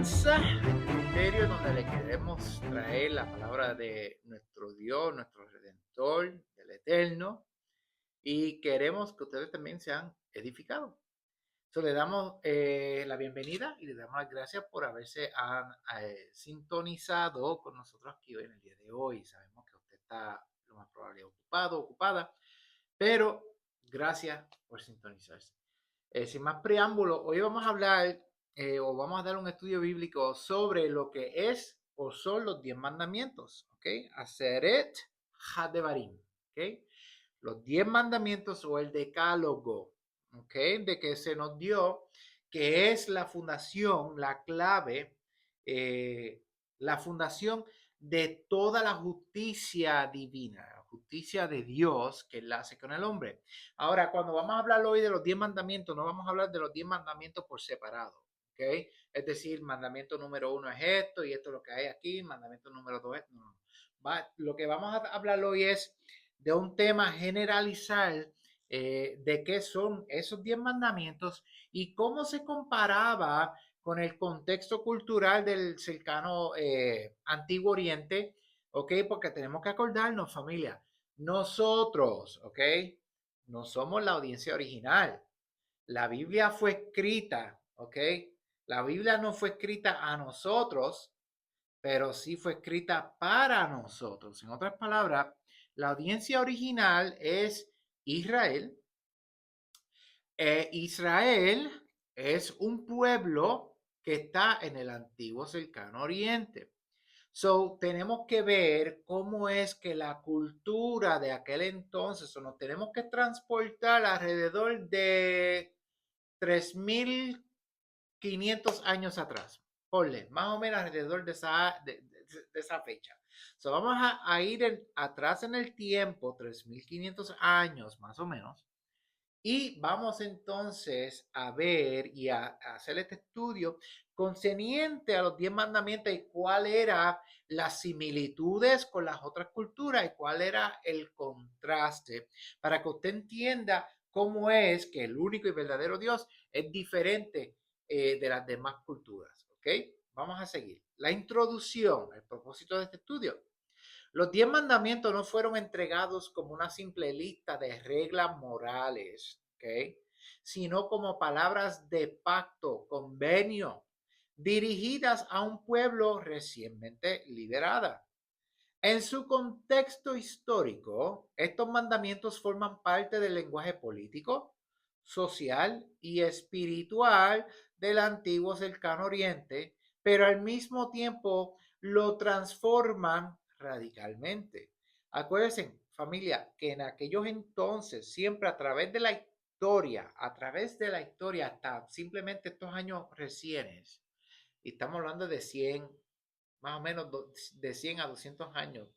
Esperanza, el ministerio donde le queremos traer la palabra de nuestro Dios, nuestro Redentor, del Eterno, y queremos que ustedes también sean edificados. Le damos la bienvenida y le damos las gracias por haberse sintonizado con nosotros aquí hoy en el día de hoy. Sabemos que usted está lo más probable ocupado, ocupada, pero gracias por sintonizarse. Sin más preámbulo, hoy vamos a hablar o vamos a dar un estudio bíblico sobre lo que es o son los 10 mandamientos, ¿ok? Aseret Hadevarim, ¿ok? Los 10 mandamientos o el decálogo, ¿ok? De que se nos dio, que es la fundación, la clave, la fundación de toda la justicia divina, la justicia de Dios que él hace con el hombre. Ahora, cuando vamos a hablar hoy de los 10 mandamientos, no vamos a hablar de los 10 mandamientos por separado, ¿ok? Es decir, mandamiento número 1 es esto y esto es lo que hay aquí, mandamiento número 2 es... No. Lo que vamos a hablar hoy es de un tema generalizar de qué son esos 10 mandamientos y cómo se comparaba con el contexto cultural del cercano Antiguo Oriente, ¿ok? Porque tenemos que acordarnos, familia, nosotros, ¿ok? No somos la audiencia original. La Biblia fue escrita, ¿ok? La Biblia no fue escrita a nosotros, pero sí fue escrita para nosotros. En otras palabras, la audiencia original es Israel. Israel es un pueblo que está en el antiguo cercano oriente. Tenemos que ver cómo es que la cultura de aquel entonces, o nos tenemos que transportar alrededor de 3.500 años atrás. Ponle, más o menos alrededor de esa fecha. Vamos a ir atrás en el tiempo, 3.500 años más o menos, y vamos entonces a ver y a hacer este estudio concerniente a los 10 mandamientos y cuál era las similitudes con las otras culturas y cuál era el contraste para que usted entienda cómo es que el único y verdadero Dios es diferente de las demás culturas. ¿Ok? Vamos a seguir. La introducción, el propósito de este estudio. Los 10 mandamientos no fueron entregados como una simple lista de reglas morales, ¿ok? Sino como palabras de pacto, convenio, dirigidas a un pueblo recientemente liberada. En su contexto histórico, estos mandamientos forman parte del lenguaje político, social y espiritual del antiguo cercano oriente, pero al mismo tiempo lo transforman radicalmente. Acuérdense, familia, que en aquellos entonces, siempre a través de la historia, hasta simplemente estos años recientes, y estamos hablando de 100, más o menos de 100 a 200 años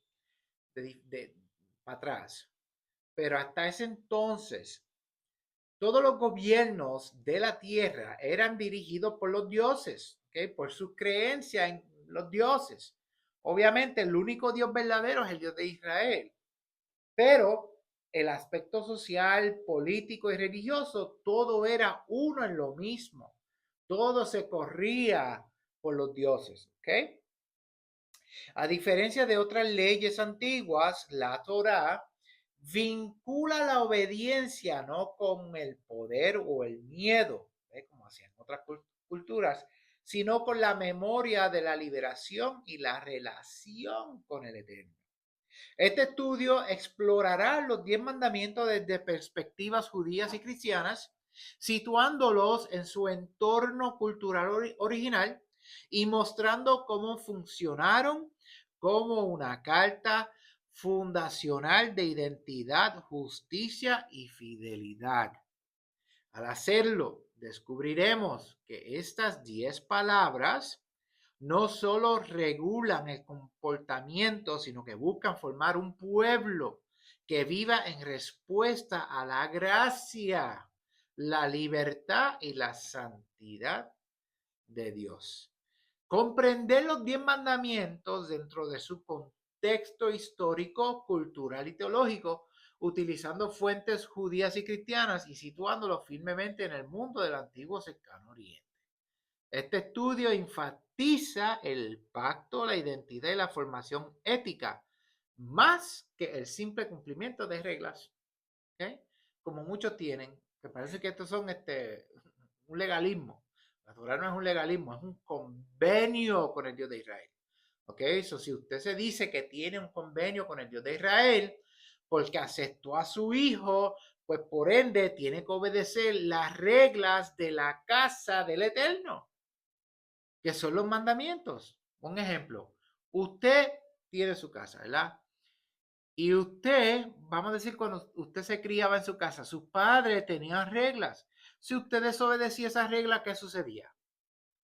para atrás. Pero hasta ese entonces, todos los gobiernos de la tierra eran dirigidos por los dioses, ¿okay? Por su creencia en los dioses. Obviamente, el único Dios verdadero es el Dios de Israel. Pero el aspecto social, político y religioso, todo era uno en lo mismo. Todo se corría por los dioses, ¿ok? A diferencia de otras leyes antiguas, la Torá vincula la obediencia no con el poder o el miedo, como hacían otras culturas, sino con la memoria de la liberación y la relación con el Eterno. Este estudio explorará los 10 mandamientos desde perspectivas judías y cristianas, situándolos en su entorno cultural original y mostrando cómo funcionaron como una carta fundacional de identidad, justicia y fidelidad. Al hacerlo, descubriremos que estas 10 palabras no solo regulan el comportamiento, sino que buscan formar un pueblo que viva en respuesta a la gracia, la libertad y la santidad de Dios. Comprender los 10 mandamientos dentro de su contexto histórico, cultural y teológico, utilizando fuentes judías y cristianas y situándolos firmemente en el mundo del antiguo cercano oriente. Este estudio enfatiza el pacto, la identidad y la formación ética, más que el simple cumplimiento de reglas, ¿okay? Como muchos tienen, que parece que estos son un legalismo. La Torah no es un legalismo, es un convenio con el Dios de Israel. ¿Ok? So, si usted se dice que tiene un convenio con el Dios de Israel porque aceptó a su hijo, pues por ende tiene que obedecer las reglas de la casa del Eterno, que son los mandamientos. Un ejemplo, usted tiene su casa, ¿verdad? Y usted, vamos a decir, cuando usted se criaba en su casa, sus padres tenían reglas. Si usted desobedecía esas reglas, ¿qué sucedía?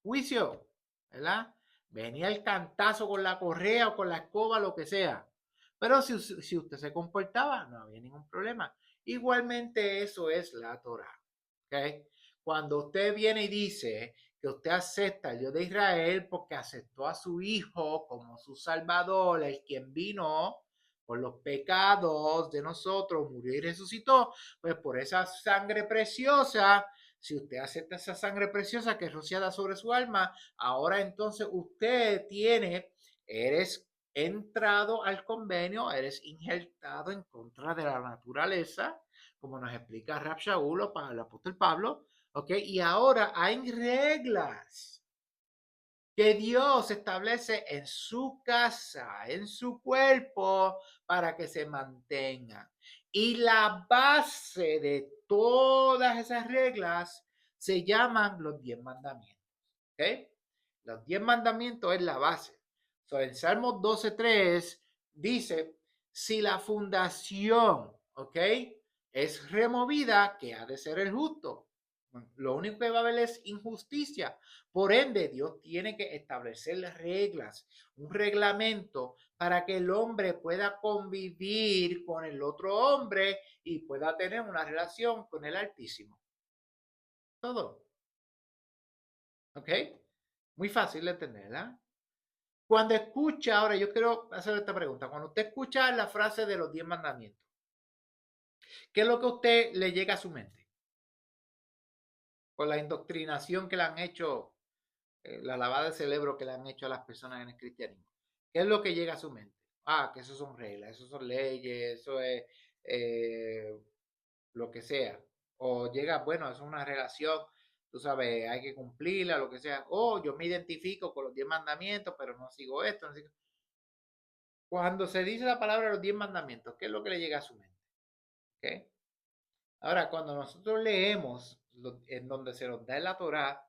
Juicio, ¿verdad? Venía el cantazo con la correa o con la escoba, lo que sea. Pero si usted se comportaba, no había ningún problema. Igualmente eso es la Torah. ¿Okay? Cuando usted viene y dice que usted acepta al Dios de Israel porque aceptó a su hijo como su salvador, el quien vino por los pecados de nosotros, murió y resucitó, pues por esa sangre preciosa, si usted acepta esa sangre preciosa que es rociada sobre su alma, ahora entonces usted eres entrado al convenio, eres injertado en contra de la naturaleza, como nos explica Rab Shaul o el apóstol Pablo, ¿ok? Y ahora hay reglas que Dios establece en su casa, en su cuerpo, para que se mantengan. Y la base de todas esas reglas se llaman los 10 mandamientos. ¿Ok? Los 10 mandamientos es la base. So, en Salmos 12:3 dice, si la fundación, ¿ok? Es removida, ¿qué ha de ser el justo? Lo único que va a haber es injusticia. Por ende, Dios tiene que establecer reglas, un reglamento para que el hombre pueda convivir con el otro hombre y pueda tener una relación con el Altísimo. Todo. ¿Ok? Muy fácil de entender, ¿verdad? Cuando escucha, ahora yo quiero hacer esta pregunta, cuando usted escucha la frase de los 10 mandamientos, ¿qué es lo que a usted le llega a su mente? Con la indoctrinación que le han hecho, la lavada de cerebro que le han hecho a las personas en el cristianismo. ¿Qué es lo que llega a su mente? Ah, que eso son reglas, eso son leyes, eso es eh, lo que sea. O llega, bueno, es una relación, tú sabes, hay que cumplirla, lo que sea. Oh, yo me identifico con los 10 mandamientos, pero no sigo esto, no sigo. Cuando se dice la palabra los 10 mandamientos, ¿qué es lo que le llega a su mente? ¿Okay? Ahora, cuando nosotros leemos en donde se nos da en la Torá,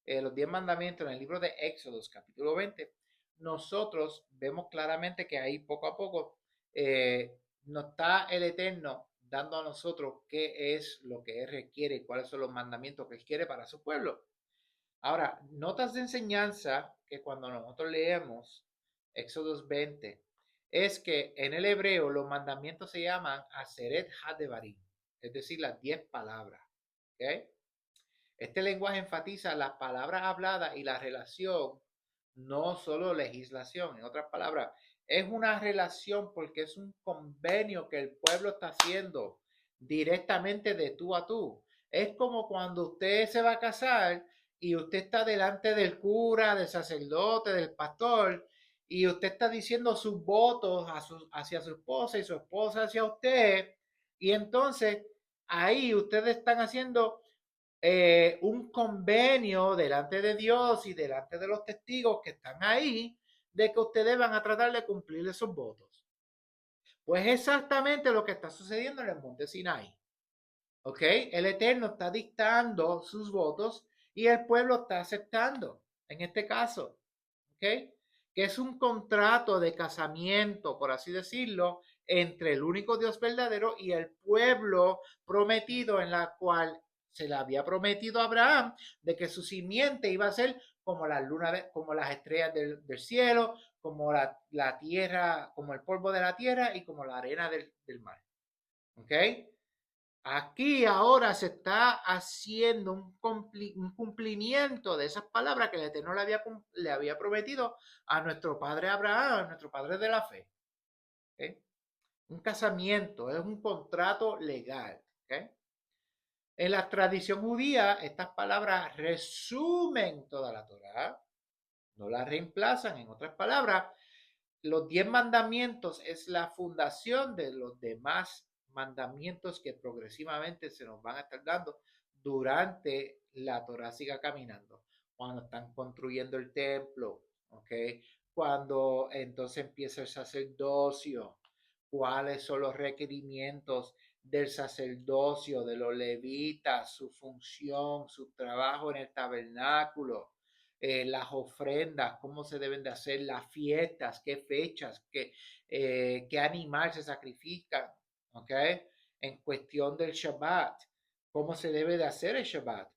los 10 mandamientos en el libro de Éxodos, capítulo 20, nosotros vemos claramente que ahí poco a poco nos está el Eterno dando a nosotros qué es lo que Él requiere y cuáles son los mandamientos que Él quiere para su pueblo. Ahora, notas de enseñanza que cuando nosotros leemos Éxodos 20, es que en el hebreo los mandamientos se llaman Aseret Hadevarim, es decir, las 10 palabras. ¿Okay? Este lenguaje enfatiza las palabras habladas y la relación, no solo legislación. En otras palabras, es una relación porque es un convenio que el pueblo está haciendo directamente de tú a tú. Es como cuando usted se va a casar y usted está delante del cura, del sacerdote, del pastor, y usted está diciendo sus votos hacia su esposa y su esposa hacia usted. Y entonces ahí ustedes están haciendo un convenio delante de Dios y delante de los testigos que están ahí de que ustedes van a tratar de cumplir esos votos. Pues exactamente lo que está sucediendo en el monte Sinai. ¿Ok? El Eterno está dictando sus votos y el pueblo está aceptando, en este caso. ¿Ok? Que es un contrato de casamiento, por así decirlo, entre el único Dios verdadero y el pueblo prometido, en la cual se le había prometido a Abraham de que su simiente iba a ser como la luna, como las estrellas del cielo, como la tierra, como el polvo de la tierra y como la arena del mar. ¿Ok? Aquí ahora se está haciendo un cumplimiento de esas palabras que el Eterno le había prometido a nuestro padre Abraham, a nuestro padre de la fe. ¿Okay? Un casamiento es un contrato legal. ¿Okay? En la tradición judía, estas palabras resumen toda la Torá, no la reemplazan. En otras palabras, los 10 mandamientos es la fundación de los demás mandamientos que progresivamente se nos van a estar dando durante la Torá siga caminando. Cuando están construyendo el templo, ¿ok? Cuando entonces empieza el sacerdocio, cuáles son los requerimientos del sacerdocio, de los levitas, su función, su trabajo en el tabernáculo, las ofrendas, cómo se deben de hacer, las fiestas, qué fechas, qué animal se sacrifica, ¿ok? En cuestión del Shabbat, cómo se debe de hacer el Shabbat,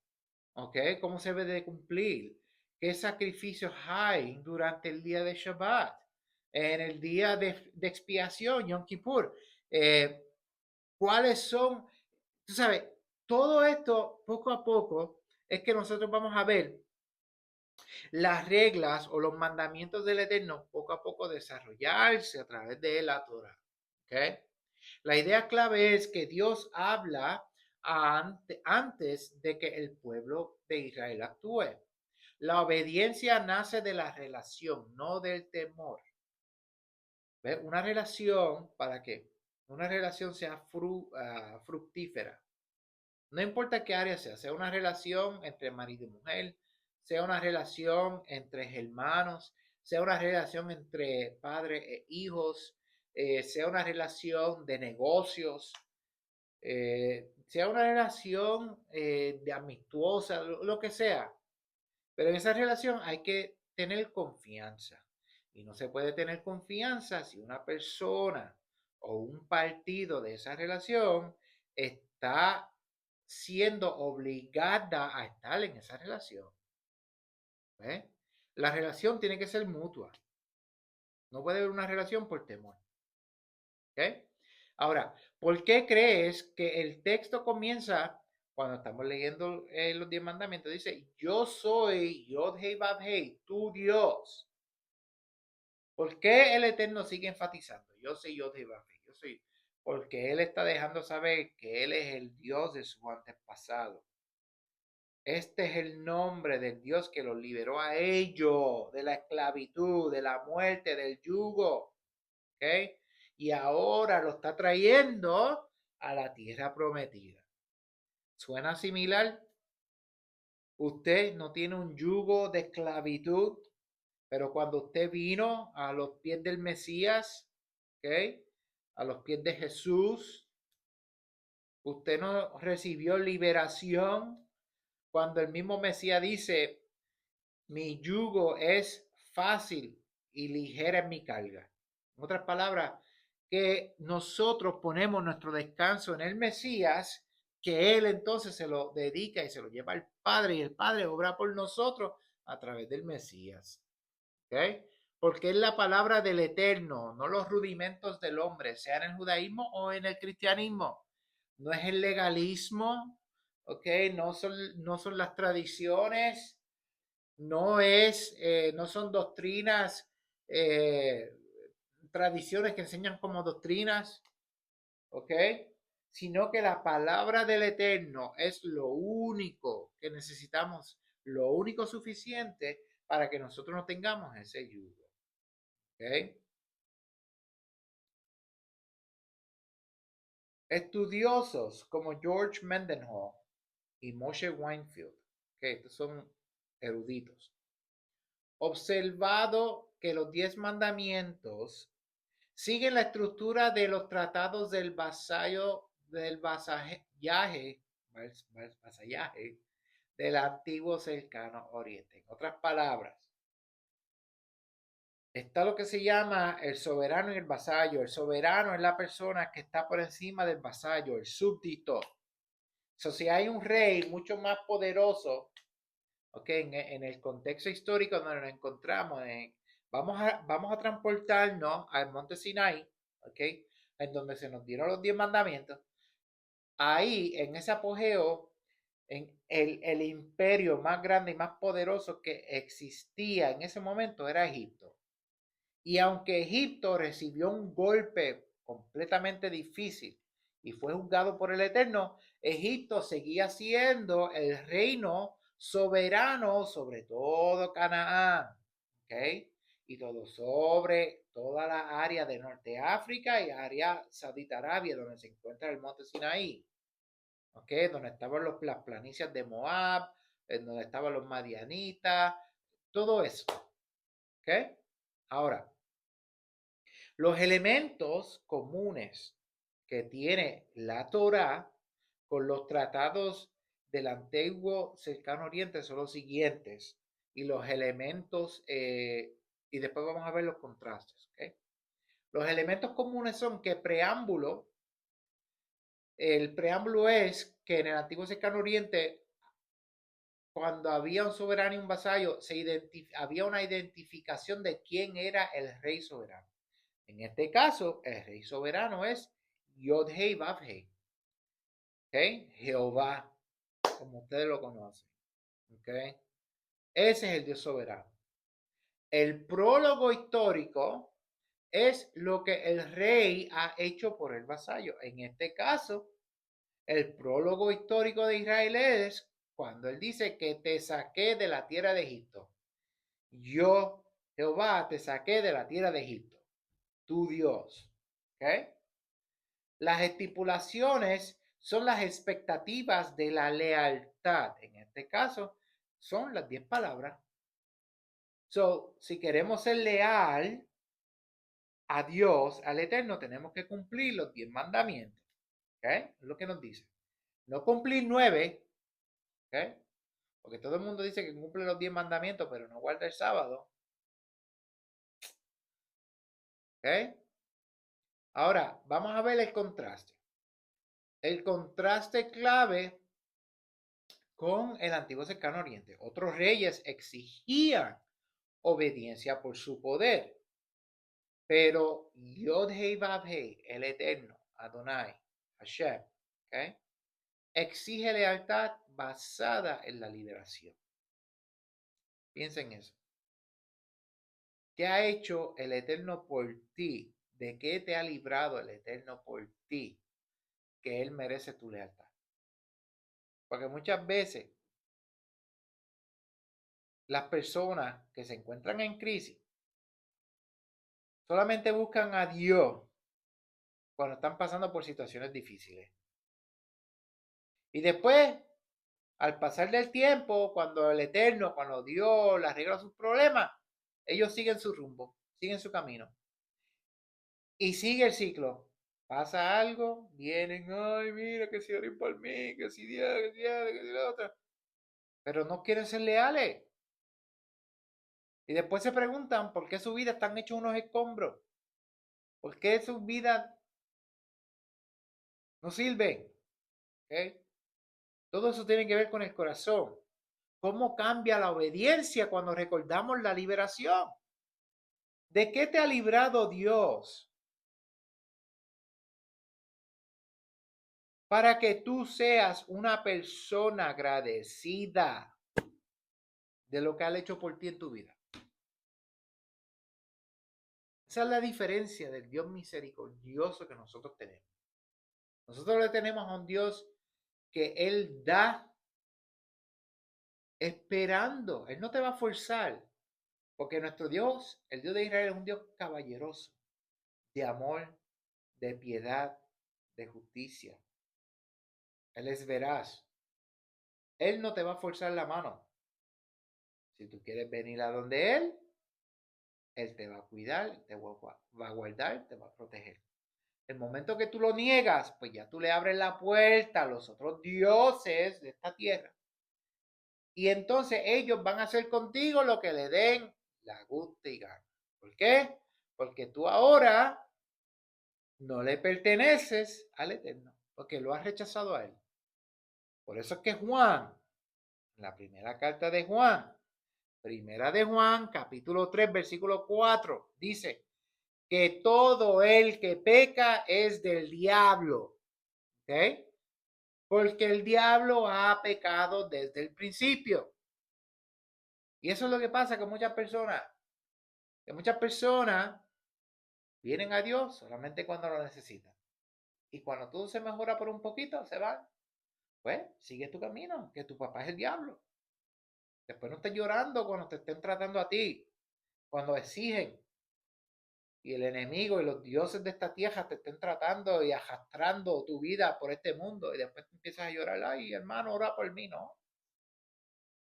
¿ok? Cómo se debe de cumplir, qué sacrificios hay durante el día de Shabbat, en el día de expiación, Yom Kippur, cuáles son, tú sabes, todo esto poco a poco es que nosotros vamos a ver las reglas o los mandamientos del Eterno poco a poco desarrollarse a través de la Torah. ¿Okay? La idea clave es que Dios habla antes de que el pueblo de Israel actúe. La obediencia nace de la relación, no del temor. ¿Ve? Una relación, ¿para qué? Una relación sea fructífera. No importa qué área sea una relación entre marido y mujer, sea una relación entre hermanos, sea una relación entre padres e hijos, sea una relación de negocios, sea una relación de amistosa, lo que sea. Pero en esa relación hay que tener confianza. Y no se puede tener confianza si una persona o un partido de esa relación está siendo obligada a estar en esa relación. ¿Eh? La relación tiene que ser mutua. No puede haber una relación por temor. ¿Okay? Ahora, ¿por qué crees que el texto comienza cuando estamos leyendo los 10 mandamientos? Dice, yo soy Yod Hei Vav Hei, tu Dios. ¿Por qué el Eterno sigue enfatizando? Yo soy Yod Hei Vav Hei, yo soy. Porque Él está dejando saber que Él es el Dios de su antepasado. Este es el nombre del Dios que los liberó a ellos de la esclavitud, de la muerte, del yugo. ¿Ok? Y ahora lo está trayendo a la tierra prometida. ¿Suena similar? Usted no tiene un yugo de esclavitud, pero cuando usted vino a los pies del Mesías, ¿ok? A los pies de Jesús, usted no recibió liberación cuando el mismo Mesías dice, mi yugo es fácil y ligera en mi carga. En otras palabras, que nosotros ponemos nuestro descanso en el Mesías, que Él entonces se lo dedica y se lo lleva al Padre y el Padre obra por nosotros a través del Mesías. ¿Okay? Porque es la palabra del Eterno, no los rudimentos del hombre, sea en el judaísmo o en el cristianismo. No es el legalismo, ¿ok? No son las tradiciones, no son doctrinas, tradiciones que enseñan como doctrinas, ¿ok? Sino que la palabra del Eterno es lo único que necesitamos, lo único suficiente para que nosotros no tengamos ese yugo, ¿ok? Estudiosos como George Mendenhall y Moshe Weinfeld, que estos son eruditos, observado que los 10 mandamientos siguen la estructura de los tratados del vasallaje del antiguo cercano oriente. En otras palabras, está lo que se llama el soberano y el vasallo. El soberano es la persona que está por encima del vasallo, el súbdito. Si hay un rey mucho más poderoso, okay, en el contexto histórico donde nos encontramos, vamos a transportarnos al monte Sinai, okay, en donde se nos dieron los 10 mandamientos. Ahí, en ese apogeo, en el imperio más grande y más poderoso que existía en ese momento era Egipto. Y aunque Egipto recibió un golpe completamente difícil y fue juzgado por el Eterno, Egipto seguía siendo el reino soberano sobre todo Canaán, ¿ok? Y todo sobre toda la área de Norte África y área Saudita Arabia, donde se encuentra el monte Sinaí, ¿ok? Donde estaban las planicies de Moab, donde estaban los madianitas, todo eso, ¿ok? Ahora, los elementos comunes que tiene la Torá con los tratados del antiguo cercano oriente son los siguientes. Y los elementos, y después vamos a ver los contrastes. ¿Okay? Los elementos comunes son que el preámbulo es que en el antiguo cercano oriente, cuando había un soberano y un vasallo, había una identificación de quién era el rey soberano. En este caso, el rey soberano es Yod-Hei Vav-Hei. ¿Okay? Jehová, como ustedes lo conocen. ¿Okay? Ese es el Dios soberano. El prólogo histórico es lo que el rey ha hecho por el vasallo. En este caso, el prólogo histórico de Israel es cuando él dice que te saqué de la tierra de Egipto. Yo, Jehová, te saqué de la tierra de Egipto. Tu Dios. ¿Okay? Las estipulaciones son las expectativas de la lealtad. En este caso, son las 10 palabras. So, si queremos ser leal a Dios, al Eterno, tenemos que cumplir los 10 mandamientos. ¿Okay? Es lo que nos dice. No cumplir 9, ¿okay? Porque todo el mundo dice que cumple los 10 mandamientos, pero no guarda el sábado. ¿Okay? Ahora, vamos a ver el contraste. El contraste clave con el antiguo cercano oriente. Otros reyes exigían obediencia por su poder, pero Yod-Hei Vav-Hei, el Eterno, Adonai, Hashem, ¿okay? Exige lealtad basada en la liberación. Piensen en eso. ¿Qué ha hecho el Eterno por ti? ¿De qué te ha librado el Eterno por ti? Que Él merece tu lealtad. Porque muchas veces las personas que se encuentran en crisis solamente buscan a Dios cuando están pasando por situaciones difíciles. Y después, al pasar del tiempo, cuando el Eterno, cuando Dios les arregla sus problemas, ellos siguen su rumbo, siguen su camino. Y sigue el ciclo. Pasa algo, vienen, ay, mira, que si oren por mí, que si Dios, que si Dios, que si la otra. Pero no quieren ser leales. Y después se preguntan por qué su vida están hechos unos escombros. ¿Por qué su vida no sirven? ¿Okay? Todo eso tiene que ver con el corazón. ¿Cómo cambia la obediencia cuando recordamos la liberación? ¿De qué te ha librado Dios? Para que tú seas una persona agradecida de lo que ha hecho por ti en tu vida. Esa es la diferencia del Dios misericordioso que nosotros tenemos. Nosotros le tenemos a un Dios que Él da esperando. Él no te va a forzar. Porque nuestro Dios, el Dios de Israel, es un Dios caballeroso, de amor, de piedad, de justicia. Él es veraz. Él no te va a forzar la mano. Si tú quieres venir a donde Él te va a cuidar, te va a guardar, te va a proteger. El momento que tú lo niegas, pues ya tú le abres la puerta a los otros dioses de esta tierra. Y entonces ellos van a hacer contigo lo que le den la gusta y gana. ¿Por qué? Porque tú ahora no le perteneces al Eterno, porque lo has rechazado a Él. Por eso es que Juan, la primera carta de Juan, primera de Juan, capítulo 3, versículo 4, dice que todo el que peca es del diablo. ¿Ok? Porque el diablo ha pecado desde el principio. Y eso es lo que pasa con muchas personas. Que muchas personas vienen a Dios solamente cuando lo necesitan. Y cuando todo se mejora por un poquito, se va. Pues sigue tu camino, que tu papá es el diablo. Después no estés llorando cuando te estén tratando a ti, cuando exigen. Y el enemigo y los dioses de esta tierra te estén tratando y arrastrando tu vida por este mundo. Y después te empiezas a llorar, ay, hermano, ora por mí, no.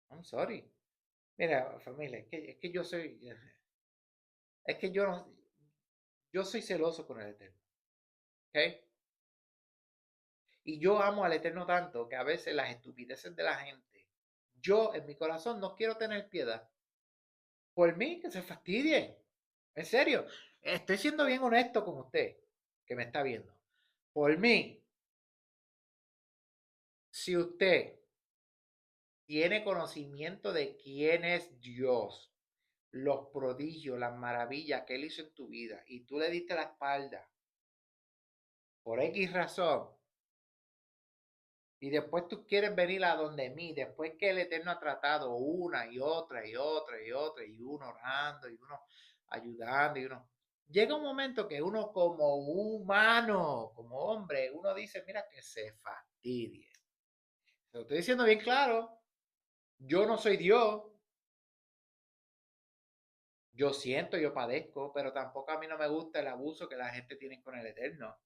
I'm sorry. Mira, familia, es que yo soy, es que yo no, yo soy celoso con el Eterno, ¿ok? Y yo amo al Eterno tanto que a veces las estupideces de la gente, yo en mi corazón no quiero tener piedad. Por mí, que se fastidien. En serio, estoy siendo bien honesto con usted, que me está viendo. Por mí, si usted tiene conocimiento de quién es Dios, los prodigios, las maravillas que Él hizo en tu vida, y tú le diste la espalda por X razón, y después tú quieres venir a donde mí, después que el Eterno ha tratado una y otra y otra y otra, y uno orando y uno ayudando y uno... Llega un momento que uno como humano, como hombre, uno dice, mira que se fastidie. Te lo estoy diciendo bien claro, yo no soy Dios, yo siento, yo padezco, pero tampoco a mí no me gusta el abuso que la gente tiene con el Eterno.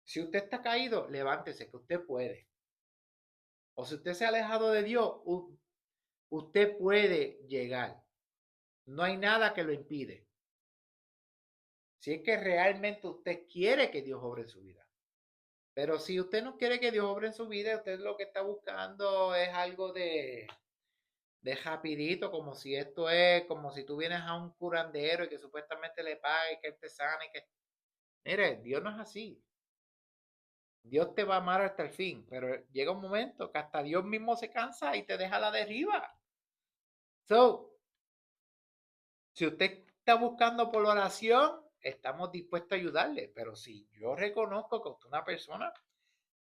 Si usted está caído, levántese, que usted puede. O si usted se ha alejado de Dios, usted puede llegar. No hay nada que lo impide. Si es que realmente usted quiere que Dios obre en su vida. Pero si usted no quiere que Dios obre en su vida, usted lo que está buscando es algo de rapidito, como si esto es, como si tú vienes a un curandero y que supuestamente le pague, que él te sane, que... Mire, Dios no es así. Dios te va a amar hasta el fin, pero llega un momento que hasta Dios mismo se cansa y te deja a la deriva. So, si usted está buscando por la oración, estamos dispuestos a ayudarle, pero si yo reconozco que usted es una persona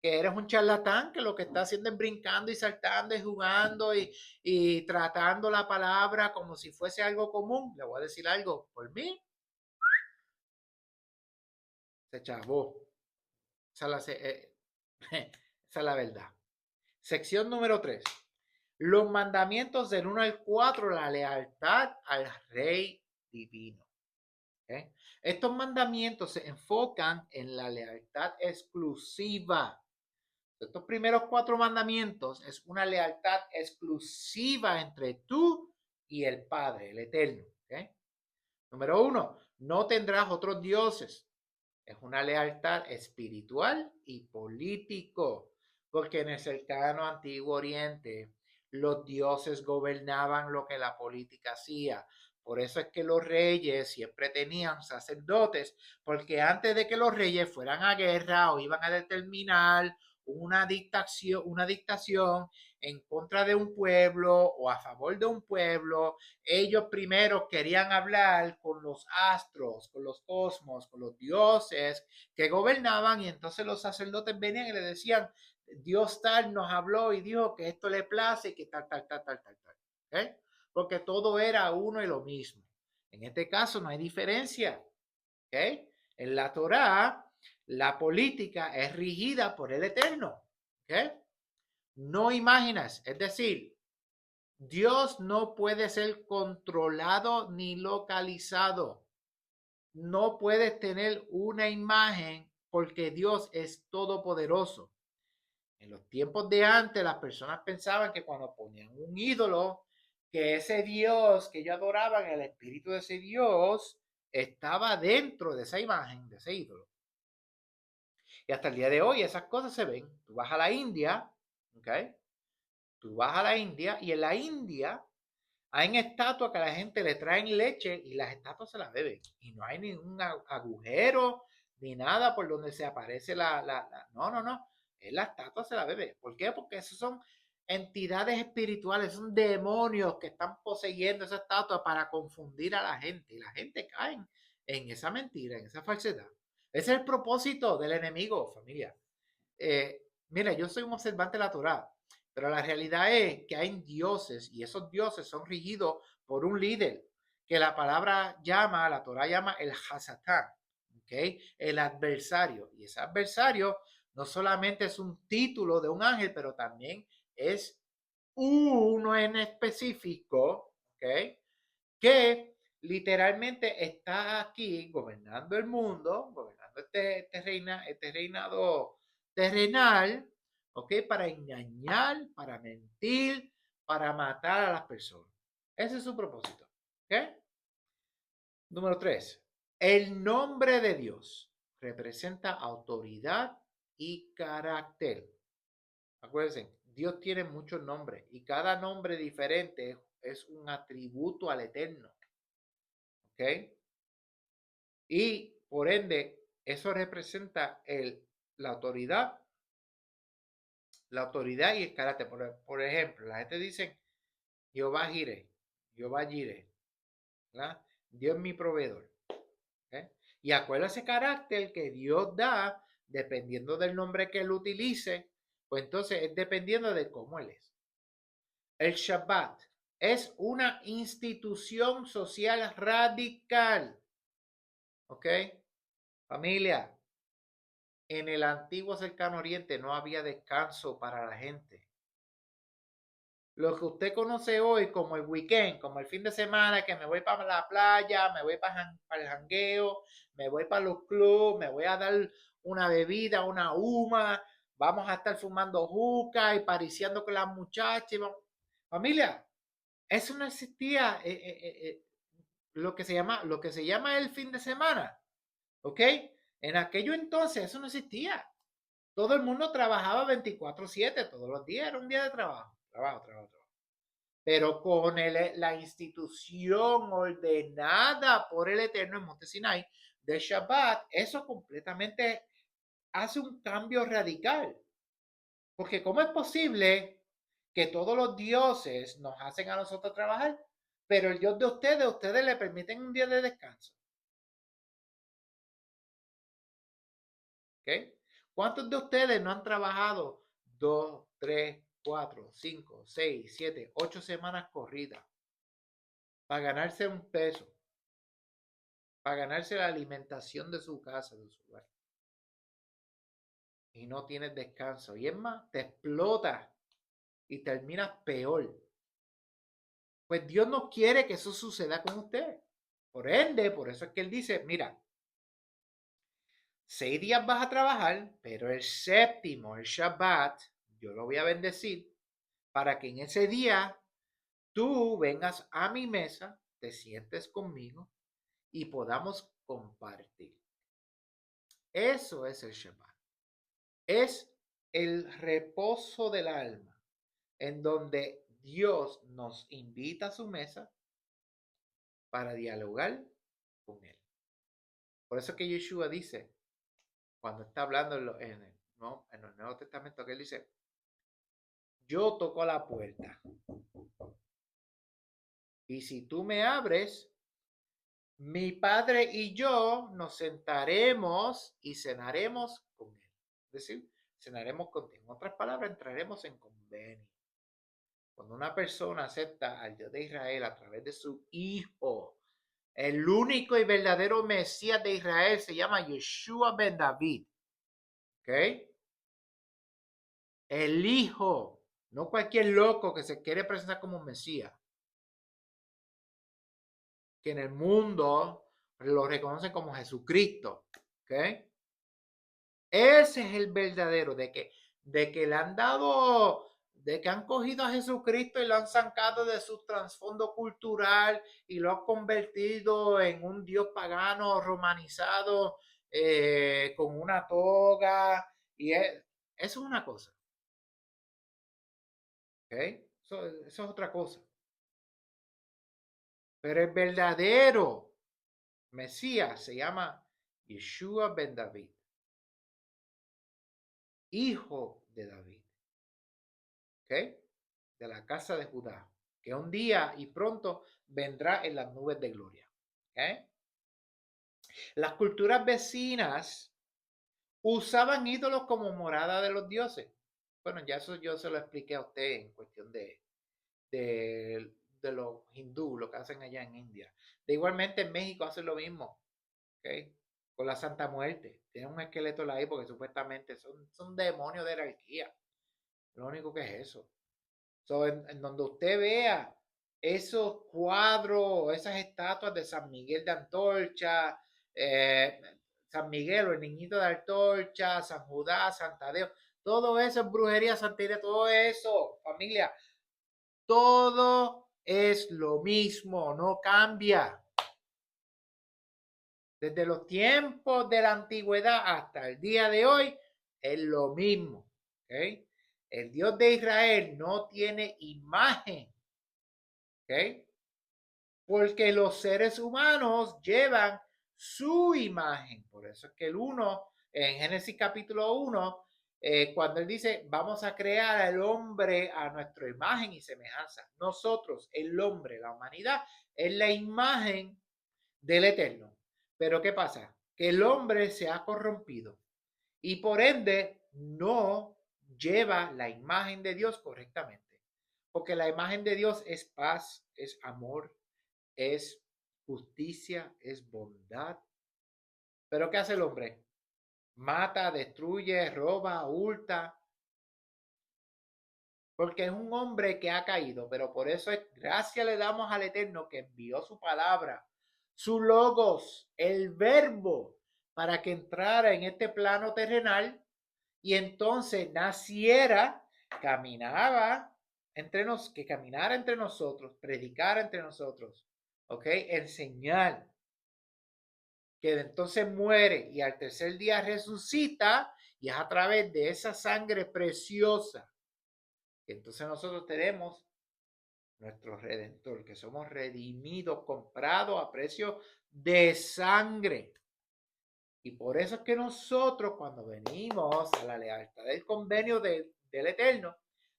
que eres un charlatán, que lo que está haciendo es brincando y saltando y jugando y tratando la palabra como si fuese algo común, le voy a decir algo, por mí, se chavó. Esa es la, esa es la verdad. Sección número 3. Los mandamientos del 1 al 4, la lealtad al Rey Divino. ¿Okay? Estos mandamientos se enfocan en la lealtad exclusiva. Estos primeros 4 mandamientos es una lealtad exclusiva entre tú y el Padre, el Eterno. ¿Okay? Número 1, no tendrás otros dioses. Es una lealtad espiritual y político, porque en el cercano Antiguo Oriente los dioses gobernaban lo que la política hacía. Por eso es que los reyes siempre tenían sacerdotes, porque antes de que los reyes fueran a guerra o iban a determinar una dictación en contra de un pueblo o a favor de un pueblo, ellos primero querían hablar con los astros, con los cosmos, con los dioses que gobernaban, y entonces los sacerdotes venían y le decían, Dios tal nos habló y dijo que esto le place y que tal, tal, tal, tal, tal, tal. ¿Okay? Porque todo era uno y lo mismo. En este caso no hay diferencia. ¿Okay? En la Torá, la política es rigida por el Eterno. ¿Okay? No imaginas, es decir, Dios no puede ser controlado ni localizado. No puedes tener una imagen porque Dios es todopoderoso. En los tiempos de antes, las personas pensaban que cuando ponían un ídolo, que ese Dios que ellos adoraban, el espíritu de ese Dios, estaba dentro de esa imagen, de ese ídolo. Y hasta el día de hoy esas cosas se ven. Tú vas a la India, ¿ok? Tú vas a la India y en la India hay estatuas que a la gente le traen leche y las estatuas se las beben. Y no hay ningún agujero ni nada por donde se aparece No, no, no. Es la estatua se la bebe. ¿Por qué? Porque esos son entidades espirituales, son demonios que están poseyendo esa estatua para confundir a la gente. Y la gente cae en esa mentira, en esa falsedad. Ese es el propósito del enemigo, familia. Mira, yo soy un observante de la Torá, pero la realidad es que hay dioses y esos dioses son regidos por un líder que la palabra llama, la Torá llama el Hasatán. El adversario. Y ese adversario no solamente es un título de un ángel, pero también es uno en específico, que literalmente está aquí gobernando el mundo, gobernando este reinado terrenal, para engañar, para mentir, para matar a las personas. Ese es su propósito. Número 3. El nombre de Dios representa autoridad y carácter. Acuérdense, Dios tiene muchos nombres y cada nombre diferente es un atributo al Eterno. Y por ende, eso representa la autoridad, y el carácter. Por ejemplo, la gente dice, Jehová Jireh, Jehová Jireh, ¿verdad? Dios es mi proveedor. Y acuérdate ese carácter que Dios da, dependiendo del nombre que él utilice, pues entonces es dependiendo de cómo él es. El Shabbat es una institución social radical. ¿Ok? Familia, en el antiguo cercano oriente no había descanso para la gente. Lo que usted conoce hoy como el weekend, como el fin de semana, que me voy para la playa, me voy para el jangueo, me voy para los clubs, me voy a dar una bebida, una huma, vamos a estar fumando juca y pariciando con las muchachas. Familia, eso no existía. Lo que se llama el fin de semana, ¿ok? En aquello entonces eso no existía. Todo el mundo trabajaba 24/7, todos los días era un día de trabajo. Trabajo. Pero con la institución ordenada por el Eterno en Monte Sinai de Shabbat, eso completamente hace un cambio radical. Porque ¿cómo es posible que todos los dioses nos hacen a nosotros trabajar, pero el Dios de ustedes le permiten un día de descanso? ¿Ok? ¿Cuántos de ustedes no han trabajado 2, 3, 4, 5, 6, 7, 8 semanas corridas para ganarse un peso, para ganarse la alimentación de su casa, de su hogar? Y no tienes descanso. Y es más, te explotas y terminas peor. Pues Dios no quiere que eso suceda con usted. Por ende, por eso es que Él dice, mira, 6 días vas a trabajar, pero el séptimo, el Shabbat, yo lo voy a bendecir para que en ese día tú vengas a mi mesa, te sientes conmigo y podamos compartir. Eso es el Shabbat. Es el reposo del alma, en donde Dios nos invita a su mesa para dialogar con Él. Por eso que Yeshua dice, cuando está hablando en el Nuevo Testamento, que Él dice, yo toco la puerta y si tú me abres, mi Padre y yo nos sentaremos y cenaremos con Él. Es decir, cenaremos contigo. En otras palabras, entraremos en convenio. Cuando una persona acepta al Dios de Israel a través de su Hijo, el único y verdadero Mesías de Israel se llama Yeshua ben David. ¿Ok? El Hijo, no cualquier loco que se quiere presentar como Mesías, que en el mundo lo reconocen como Jesucristo. ¿Ok? Ese es el verdadero, de que le han dado, de que han cogido a Jesucristo y lo han sacado de su trasfondo cultural y lo han convertido en un dios pagano romanizado, con una toga. Y eso es una cosa. ¿Ok? Eso es otra cosa. Pero el verdadero Mesías se llama Yeshua ben David, hijo de David. ¿Ok? De la casa de Judá, que un día y pronto vendrá en las nubes de gloria. ¿Ok? Las culturas vecinas usaban ídolos como morada de los dioses. Bueno, ya eso yo se lo expliqué a usted en cuestión de los hindú, lo que hacen allá en India. De igualmente en México hacen lo mismo. ¿Ok? con la Santa Muerte. Tiene un esqueleto ahí porque supuestamente son demonios de jerarquía. Lo único que es eso. So, en donde usted vea esos cuadros, esas estatuas de San Miguel de Antorcha, eh, San Miguel o el niñito de Antorcha, San Judas, San Tadeo, todo eso es brujería, santería, todo eso, familia, todo es lo mismo, no cambia. Desde los tiempos de la antigüedad hasta el día de hoy es lo mismo. ¿Okay? El Dios de Israel no tiene imagen. ¿Okay? Porque los seres humanos llevan su imagen. Por eso es que el 1, en Génesis capítulo 1, cuando él dice, vamos a crear al hombre a nuestra imagen y semejanza. Nosotros, el hombre, la humanidad, es la imagen del Eterno. Pero ¿qué pasa? Que el hombre se ha corrompido y por ende no lleva la imagen de Dios correctamente. Porque la imagen de Dios es paz, es amor, es justicia, es bondad. Pero ¿qué hace el hombre? Mata, destruye, roba, hurta. Porque es un hombre que ha caído. Pero por eso es gracias le damos al Eterno que envió su palabra, su logos, el verbo, para que entrara en este plano terrenal y entonces naciera, caminaba entre nos, que caminara entre nosotros, predicara entre nosotros, ¿ok? Enseñar, que entonces muere y al tercer día resucita y es a través de esa sangre preciosa que entonces nosotros tenemos nuestro Redentor, que somos redimidos, comprados a precio de sangre. Y por eso es que nosotros cuando venimos a la lealtad del convenio del Eterno,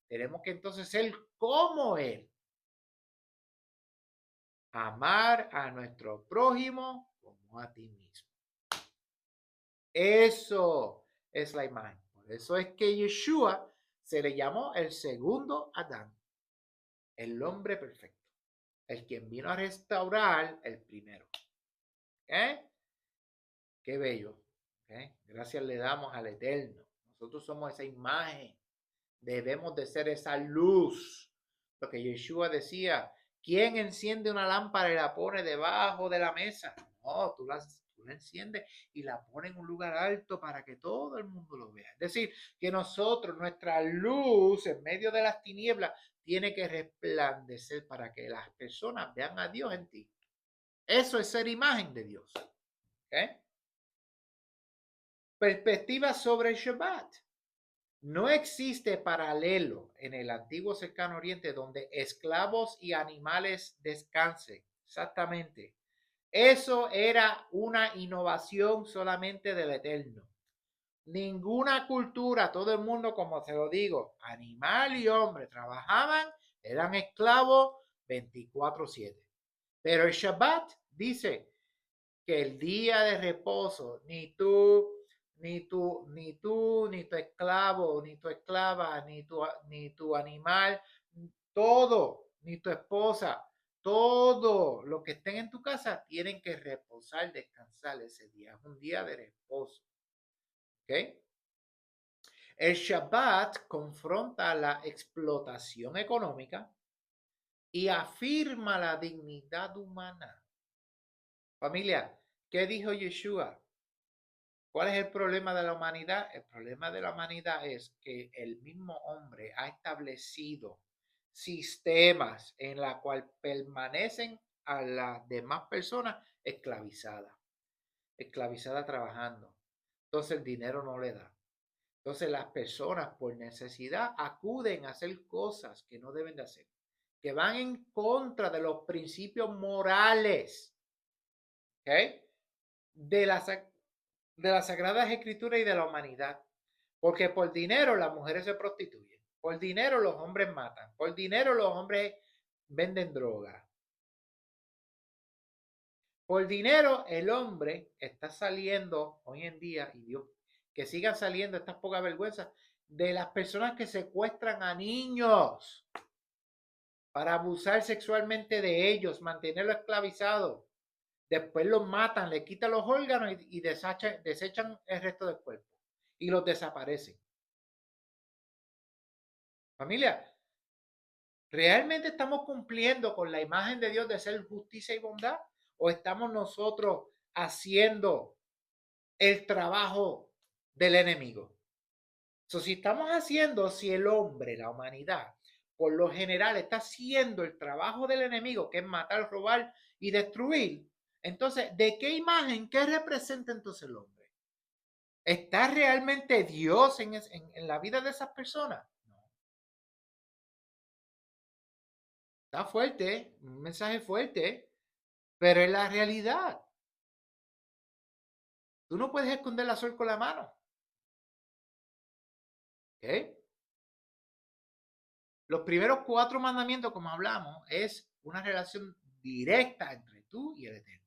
tenemos que entonces ser como Él. Amar a nuestro prójimo como a ti mismo. Eso es la imagen. Por eso es que Yeshua se le llamó el segundo Adán, el hombre perfecto, el quien vino a restaurar el primero. ¿Eh? Qué bello. ¿Eh? Gracias le damos al Eterno. Nosotros somos esa imagen. Debemos de ser esa luz. Lo que Yeshua decía, ¿quién enciende una lámpara y la pone debajo de la mesa? No, tú la enciendes y la pones en un lugar alto para que todo el mundo lo vea. Es decir, que nosotros, nuestra luz en medio de las tinieblas, tiene que resplandecer para que las personas vean a Dios en ti. Eso es ser imagen de Dios. ¿Okay? Perspectiva sobre el Shabbat. No existe paralelo en el antiguo cercano oriente donde esclavos y animales descansen. Exactamente. Eso era una innovación solamente del Eterno. Ninguna cultura, todo el mundo, como se lo digo, animal y hombre, trabajaban, eran esclavos 24/7. Pero el Shabbat dice que el día de reposo, ni tu esclavo, ni tu esclava, ni tu animal, todo, ni tu esposa, todo lo que estén en tu casa tienen que reposar, descansar ese día. Es un día de reposo. ¿Ok? El Shabbat confronta la explotación económica y afirma la dignidad humana. Familia, ¿qué dijo Yeshua? ¿Cuál es el problema de la humanidad? El problema de la humanidad es que el mismo hombre ha establecido sistemas en la cual permanecen a las demás personas esclavizadas trabajando. Entonces el dinero no le da. Entonces las personas por necesidad acuden a hacer cosas que no deben de hacer, que van en contra de los principios morales, ¿ok? De las Sagradas Escrituras y de la humanidad. Porque por dinero las mujeres se prostituyen, por dinero los hombres matan, por dinero los hombres venden droga. Por dinero el hombre está saliendo hoy en día, y Dios, que sigan saliendo estas pocas vergüenzas, de las personas que secuestran a niños para abusar sexualmente de ellos, mantenerlos esclavizados. Después los matan, le quitan los órganos y desechan el resto del cuerpo y los desaparecen. Familia, ¿realmente estamos cumpliendo con la imagen de Dios de ser justicia y bondad? ¿O estamos nosotros haciendo el trabajo del enemigo? Si estamos haciendo, si el hombre, la humanidad, por lo general está haciendo el trabajo del enemigo, que es matar, robar y destruir, entonces, ¿de qué imagen, qué representa entonces el hombre? ¿Está realmente Dios en la vida de esas personas? No. Está fuerte, un mensaje fuerte, pero es la realidad. Tú no puedes esconder la sol con la mano. ¿Ok? Los primeros 4 mandamientos, como hablamos, es una relación directa entre tú y el Eterno.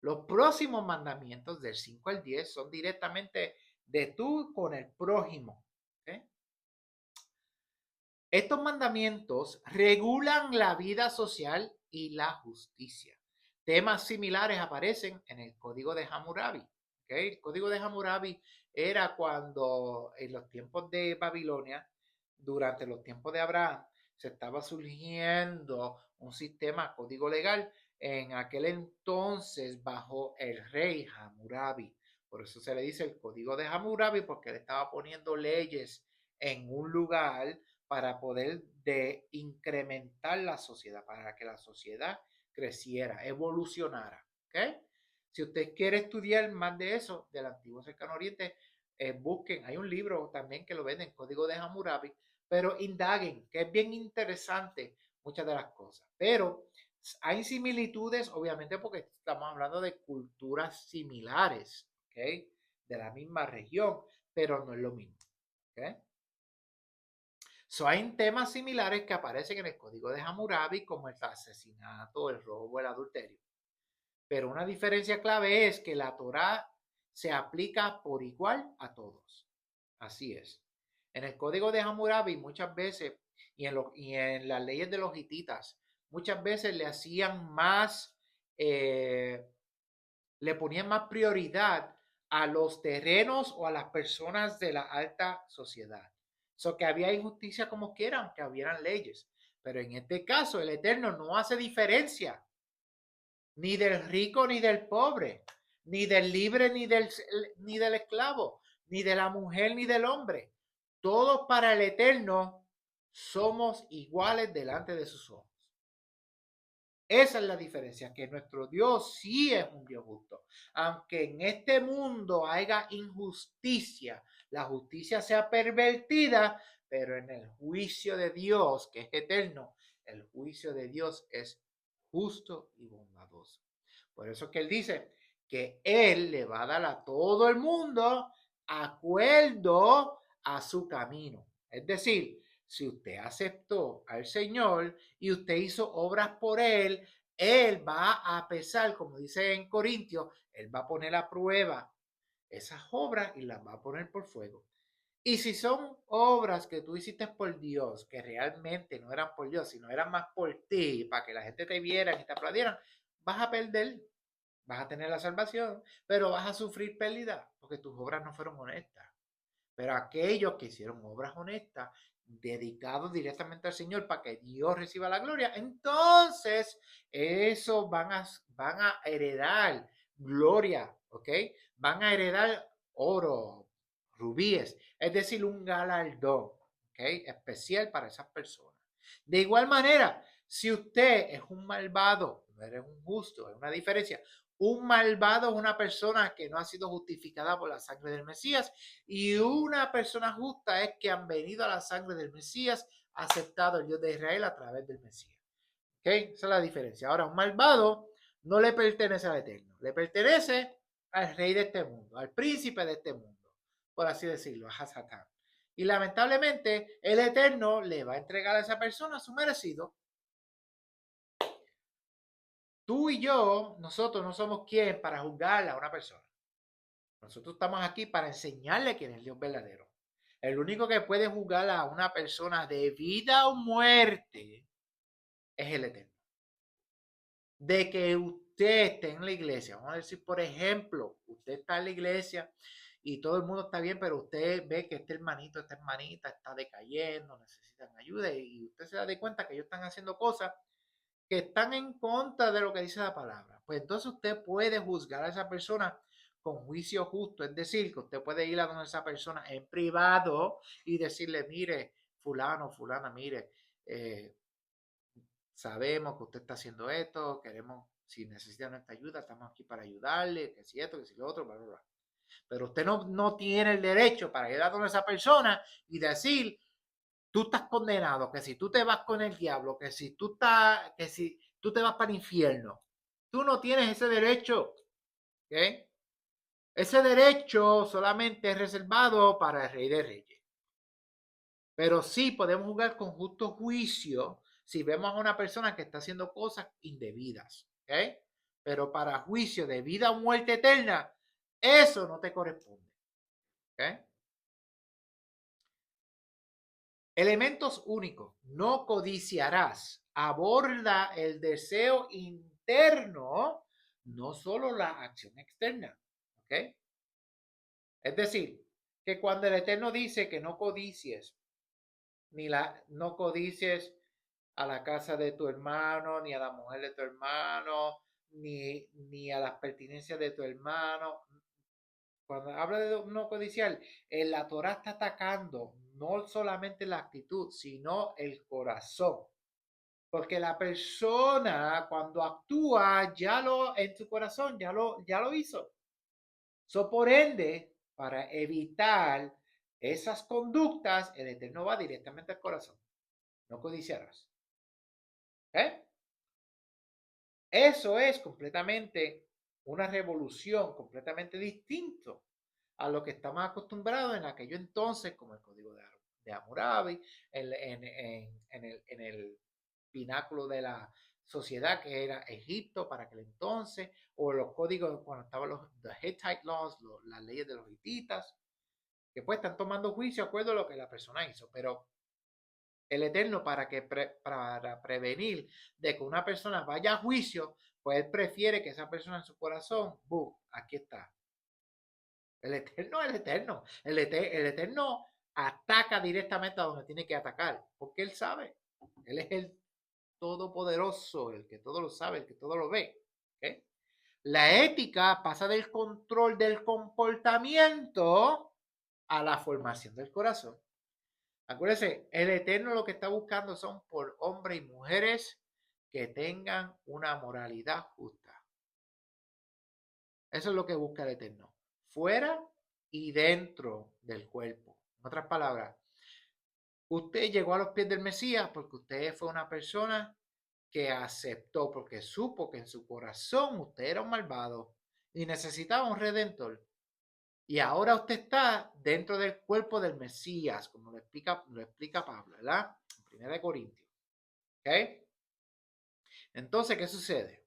Los próximos mandamientos, del 5 al 10, son directamente de tú con el prójimo. ¿Okay? Estos mandamientos regulan la vida social y la justicia. Temas similares aparecen en el Código de Hammurabi. ¿Okay? El Código de Hammurabi era cuando en los tiempos de Babilonia, durante los tiempos de Abraham, se estaba surgiendo un sistema, código legal, en aquel entonces bajo el rey Hammurabi. Por eso se le dice el Código de Hammurabi, porque él estaba poniendo leyes en un lugar para poder incrementar la sociedad, para que la sociedad creciera, evolucionara. ¿Okay? Si usted quiere estudiar más de eso, del antiguo Cercano Oriente, busquen, hay un libro también que lo venden, Código de Hammurabi, pero indaguen, que es bien interesante muchas de las cosas. Pero hay similitudes, obviamente, porque estamos hablando de culturas similares, ¿ok? De la misma región, pero no es lo mismo, ¿ok? Hay temas similares que aparecen en el Código de Hammurabi, como el asesinato, el robo, el adulterio. Pero una diferencia clave es que la Torá se aplica por igual a todos. Así es. En el Código de Hammurabi muchas veces, y en las leyes de los hititas, muchas veces le hacían más, le ponían más prioridad a los terrenos o a las personas de la alta sociedad. Que había injusticia como quieran, que hubieran leyes. Pero en este caso, el Eterno no hace diferencia ni del rico ni del pobre, ni del libre ni del esclavo, ni de la mujer ni del hombre. Todos para el Eterno somos iguales delante de sus ojos. Esa es la diferencia, que nuestro Dios sí es un Dios justo. Aunque en este mundo haya injusticia, la justicia sea pervertida, pero en el juicio de Dios, que es eterno, el juicio de Dios es justo y bondadoso. Por eso es que Él dice que Él le va a dar a todo el mundo acuerdo a su camino. Es decir, si usted aceptó al Señor y usted hizo obras por Él, Él va a pesar, como dice en Corintios, Él va a poner a prueba esas obras y las va a poner por fuego. Y si son obras que tú hiciste por Dios, que realmente no eran por Dios, sino eran más por ti, para que la gente te viera y te aplaudieran, vas a perder, vas a tener la salvación, pero vas a sufrir pérdida, porque tus obras no fueron honestas. Pero aquellos que hicieron obras honestas, dedicados directamente al Señor para que Dios reciba la gloria, entonces eso van a heredar gloria, ¿ok? Van a heredar oro, rubíes, es decir, un galardón, ¿ok? Especial para esas personas. De igual manera, si usted es un malvado, no eres un justo, es una diferencia. Un malvado es una persona que no ha sido justificada por la sangre del Mesías, y una persona justa es que han venido a la sangre del Mesías, aceptado el Dios de Israel a través del Mesías. ¿Ok? Esa es la diferencia. Ahora, un malvado no le pertenece al Eterno, le pertenece al rey de este mundo, al príncipe de este mundo, por así decirlo, a Satán. Y lamentablemente, el Eterno le va a entregar a esa persona su merecido. Tú y yo, nosotros no somos quien para juzgar a una persona. Nosotros estamos aquí para enseñarle quién es el Dios verdadero. El único que puede juzgar a una persona de vida o muerte es el Eterno. De que usted esté en la iglesia, vamos a decir, por ejemplo, usted está en la iglesia y todo el mundo está bien, pero usted ve que este hermanito, esta hermanita está decayendo, necesitan ayuda y usted se da de cuenta que ellos están haciendo cosas que están en contra de lo que dice la palabra. Pues entonces usted puede juzgar a esa persona con juicio justo, es decir, que usted puede ir a donde esa persona en privado y decirle, mire, fulano, fulana, mire, sabemos que usted está haciendo esto, queremos, si necesita nuestra ayuda, estamos aquí para ayudarle, que si esto, que si lo otro, bla, bla, bla. Pero usted no tiene el derecho para ir a donde esa persona y decir, tú estás condenado, que si tú te vas con el diablo, que si tú te vas para el infierno, tú no tienes ese derecho, ¿ok? Ese derecho solamente es reservado para el Rey de Reyes. Pero sí podemos jugar con justo juicio si vemos a una persona que está haciendo cosas indebidas, ¿ok? Pero para juicio de vida o muerte eterna, eso no te corresponde, ¿ok? Elementos únicos. No codiciarás. Aborda el deseo interno, no solo la acción externa. ¿Ok? Es decir, que cuando el Eterno dice que no codicies, no codicies a la casa de tu hermano, ni a la mujer de tu hermano, ni a las pertenencias de tu hermano. Cuando habla de no codiciar, la Torah está atacando no solamente la actitud, sino el corazón. Porque la persona cuando actúa, en su corazón, ya lo hizo. So, por ende, para evitar esas conductas, el Eterno va directamente al corazón. No codiciarás. ¿Eh? Eso es completamente una revolución, completamente distinto a lo que estamos acostumbrados en aquello entonces, como el código de Hammurabi, en el pináculo de la sociedad que era Egipto para aquel entonces, o los códigos cuando estaban los Hittite laws, las leyes de los hititas, que pues están tomando juicio de acuerdo a lo que la persona hizo, pero el Eterno para prevenir de que una persona vaya a juicio, pues él prefiere que esa persona en su corazón, aquí está. El Eterno es el Eterno. El Eterno ataca directamente a donde tiene que atacar, porque él sabe. Él es el todopoderoso, el que todo lo sabe, el que todo lo ve. ¿Okay? La ética pasa del control del comportamiento a la formación del corazón. Acuérdense, el Eterno lo que está buscando son por hombres y mujeres que tengan una moralidad justa. Eso es lo que busca el Eterno. Fuera y dentro del cuerpo. En otras palabras, usted llegó a los pies del Mesías porque usted fue una persona que aceptó, porque supo que en su corazón usted era un malvado y necesitaba un redentor. Y ahora usted está dentro del cuerpo del Mesías, como lo explica Pablo, ¿verdad? En 1 Corintios. ¿Ok? Entonces, ¿qué sucede?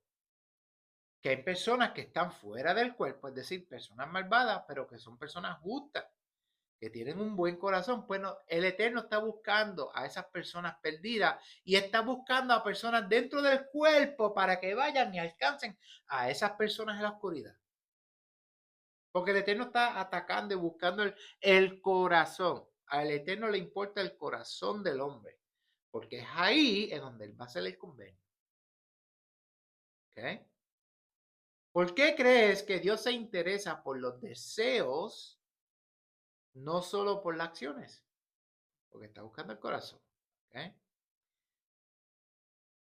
Que hay personas que están fuera del cuerpo, es decir, personas malvadas, pero que son personas justas, que tienen un buen corazón. Bueno, el Eterno está buscando a esas personas perdidas y está buscando a personas dentro del cuerpo para que vayan y alcancen a esas personas en la oscuridad. Porque el Eterno está atacando y buscando el corazón. Al Eterno le importa el corazón del hombre, porque es ahí en donde él va a hacer el convenio. ¿Ok? ¿Por qué crees que Dios se interesa por los deseos, no solo por las acciones? Porque está buscando el corazón. ¿Ok?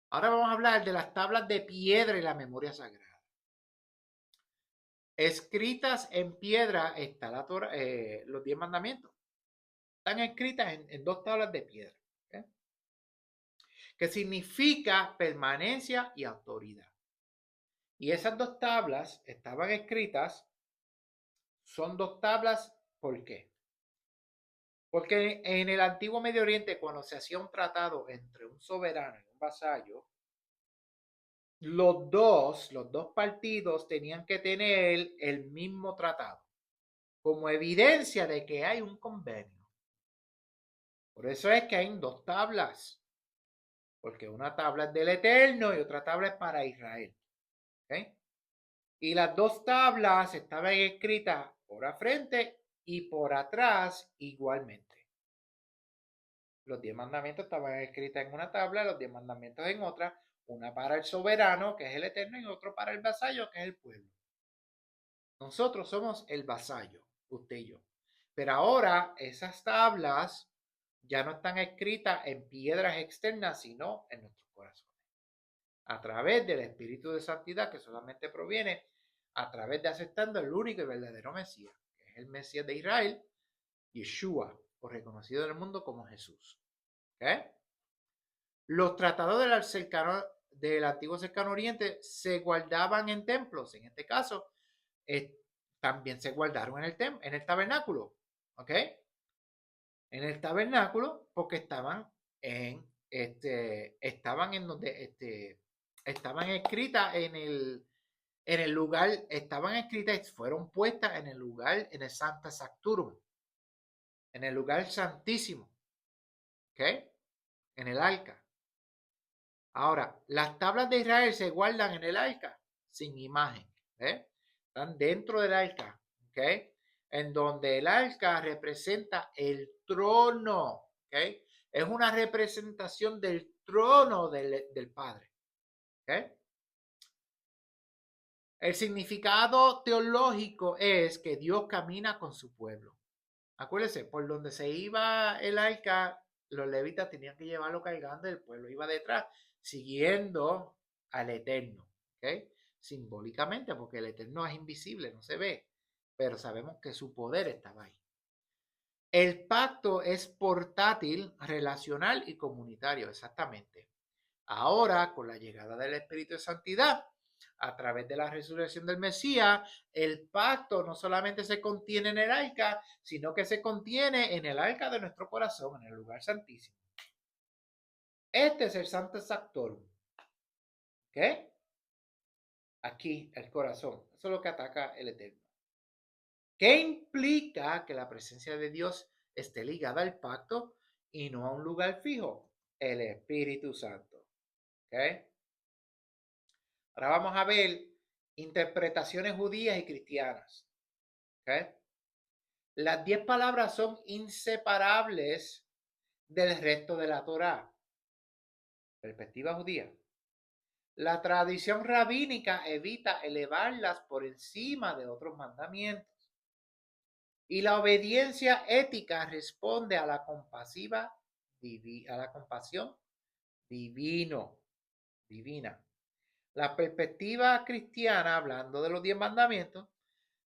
Ahora vamos a hablar de las tablas de piedra y la memoria sagrada. Escritas en piedra están los 10 mandamientos. Están escritas en dos tablas de piedra. ¿Ok? Que significa permanencia y autoridad. Y esas dos tablas estaban escritas, son dos tablas, ¿por qué? Porque en el antiguo Medio Oriente, cuando se hacía un tratado entre un soberano y un vasallo, los dos partidos tenían que tener el mismo tratado, como evidencia de que hay un convenio. Por eso es que hay dos tablas, porque una tabla es del Eterno y otra tabla es para Israel. ¿Ok? Y las dos tablas estaban escritas por la frente y por atrás igualmente. Los 10 mandamientos estaban escritos en una tabla, los 10 mandamientos en otra, una para el soberano, que es el eterno, y otro para el vasallo, que es el pueblo. Nosotros somos el vasallo, usted y yo. Pero ahora esas tablas ya no están escritas en piedras externas, sino en nuestros corazones. A través del Espíritu de Santidad que solamente proviene a través de aceptando el único y verdadero Mesías, que es el Mesías de Israel, Yeshua, o reconocido en el mundo como Jesús. ¿Okay? Los tratados del antiguo cercano oriente se guardaban en templos. En este caso, también se guardaron en el tabernáculo. ¿Ok? En el tabernáculo, porque estaban en donde, estaban escritas en el lugar, estaban escritas, fueron puestas en el lugar, en el Sancta Sanctorum, en el lugar santísimo. ¿Ok? En el arca. Ahora, las tablas de Israel se guardan en el arca sin imagen. Están dentro del arca. ¿Okay? En donde el arca representa el trono. ¿Okay? Es una representación del trono del Padre. ¿Okay? El significado teológico es que Dios camina con su pueblo. Acuérdense, por donde se iba el arca, los levitas tenían que llevarlo cargando y el pueblo iba detrás, siguiendo al Eterno. ¿Okay? Simbólicamente, porque el Eterno es invisible, no se ve, pero sabemos que su poder estaba ahí. El pacto es portátil, relacional y comunitario, exactamente. Ahora, con la llegada del Espíritu de Santidad, a través de la resurrección del Mesías, el pacto no solamente se contiene en el arca, sino que se contiene en el arca de nuestro corazón, en el lugar santísimo. Este es el Santo Sanctorum. ¿Ok? Aquí, el corazón. Eso es lo que ataca el Eterno. ¿Qué implica que la presencia de Dios esté ligada al pacto y no a un lugar fijo? El Espíritu Santo. ¿Ok? Ahora vamos a ver interpretaciones judías y cristianas. ¿Okay? Las 10 palabras son inseparables del resto de la Torá. Perspectiva judía. La tradición rabínica evita elevarlas por encima de otros mandamientos. Y la obediencia ética responde a la compasión divina. La perspectiva cristiana, hablando de los 10 mandamientos,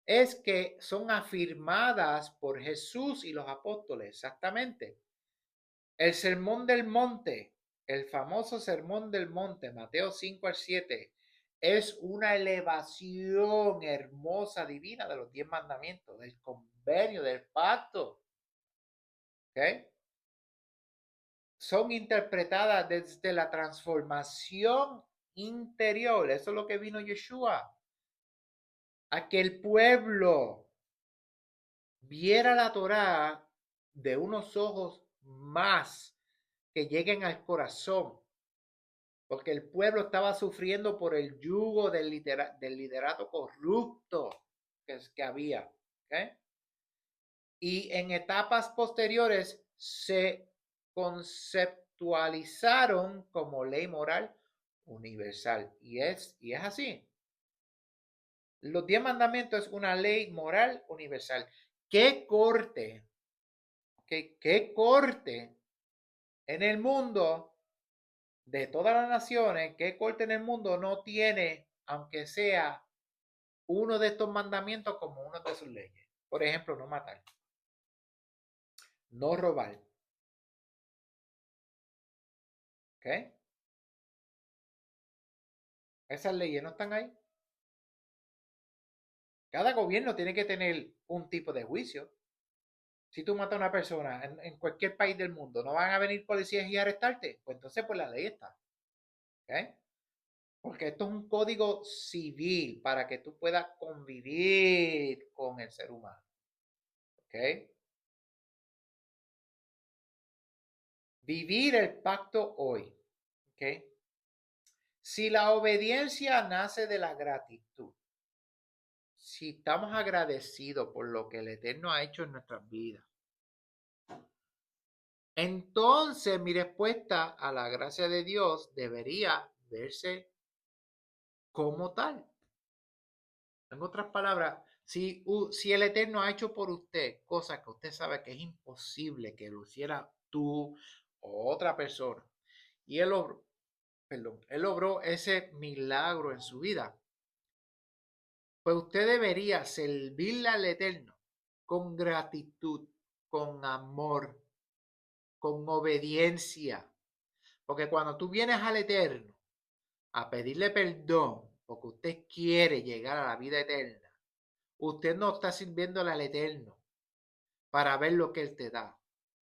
es que son afirmadas por Jesús y los apóstoles, exactamente. El sermón del monte, el famoso sermón del monte, Mateo 5 al 7, es una elevación hermosa, divina de los 10 mandamientos, del convenio, del pacto. ¿Okay? Son interpretadas desde la transformación interior. Eso es lo que vino Yeshua. A que el pueblo viera la Torá de unos ojos más que lleguen al corazón, porque el pueblo estaba sufriendo por el yugo del liderato corrupto que había. ¿Okay? Y en etapas posteriores se conceptualizaron como ley moral universal. Y es así. Los 10 mandamientos es una ley moral universal. ¿Qué corte? ¿Qué corte en el mundo de todas las naciones? ¿Qué corte en el mundo no tiene, aunque sea uno de estos mandamientos como uno de sus leyes? Por ejemplo, no matar, no robar. ¿Ok? Esas leyes no están ahí. Cada gobierno tiene que tener un tipo de juicio. Si tú matas a una persona en cualquier país del mundo, ¿no van a venir policías y arrestarte? Pues entonces, pues la ley está. ¿Ok? Porque esto es un código civil para que tú puedas convivir con el ser humano. ¿Ok? Vivir el pacto hoy. ¿Ok? Si la obediencia nace de la gratitud, si estamos agradecidos por lo que el Eterno ha hecho en nuestras vidas, entonces mi respuesta a la gracia de Dios debería verse como tal. En otras palabras, si el Eterno ha hecho por usted cosas que usted sabe que es imposible que lo hiciera tú o otra persona, y él logró ese milagro en su vida, pues usted debería servirle al Eterno con gratitud, con amor, con obediencia. Porque cuando tú vienes al Eterno a pedirle perdón, porque usted quiere llegar a la vida eterna, usted no está sirviéndole al Eterno para ver lo que Él te da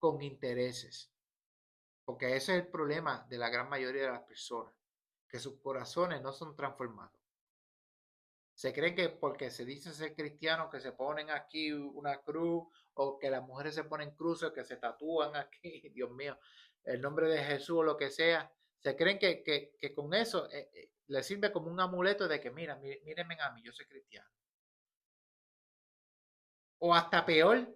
con intereses. Porque ese es el problema de la gran mayoría de las personas, que sus corazones no son transformados. Se creen que porque se dice ser cristiano que se ponen aquí una cruz o que las mujeres se ponen cruces, que se tatúan aquí, Dios mío, el nombre de Jesús o lo que sea. Se creen que con eso les sirve como un amuleto de que mira, mírenme a mí, yo soy cristiano. O hasta peor,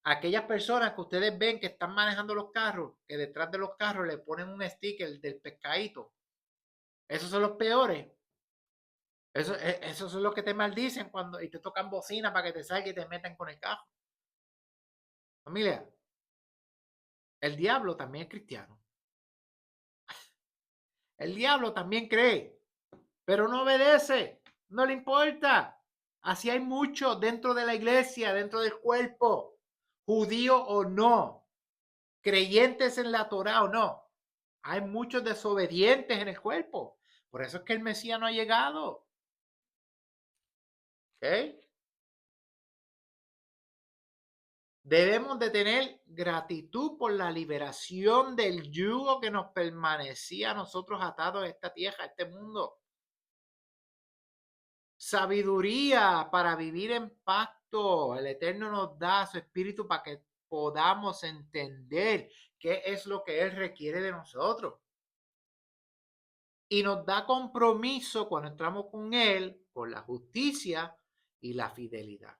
aquellas personas que ustedes ven que están manejando los carros, que detrás de los carros le ponen un sticker del pescadito. Esos son los peores. Eso es lo que te maldicen cuando y te tocan bocina para que te salga y te metan con el carro. Familia, el diablo también es cristiano. El diablo también cree, pero no obedece, no le importa. Así hay muchos dentro de la iglesia, dentro del cuerpo, judío o no, creyentes en la Torah o no. Hay muchos desobedientes en el cuerpo. Por eso es que el Mesías no ha llegado. ¿Ok? Debemos de tener gratitud por la liberación del yugo que nos permanecía a nosotros atados a esta tierra, a este mundo. Sabiduría para vivir en pacto. El Eterno nos da su espíritu para que podamos entender qué es lo que Él requiere de nosotros. Y nos da compromiso cuando entramos con Él, con la justicia y la fidelidad.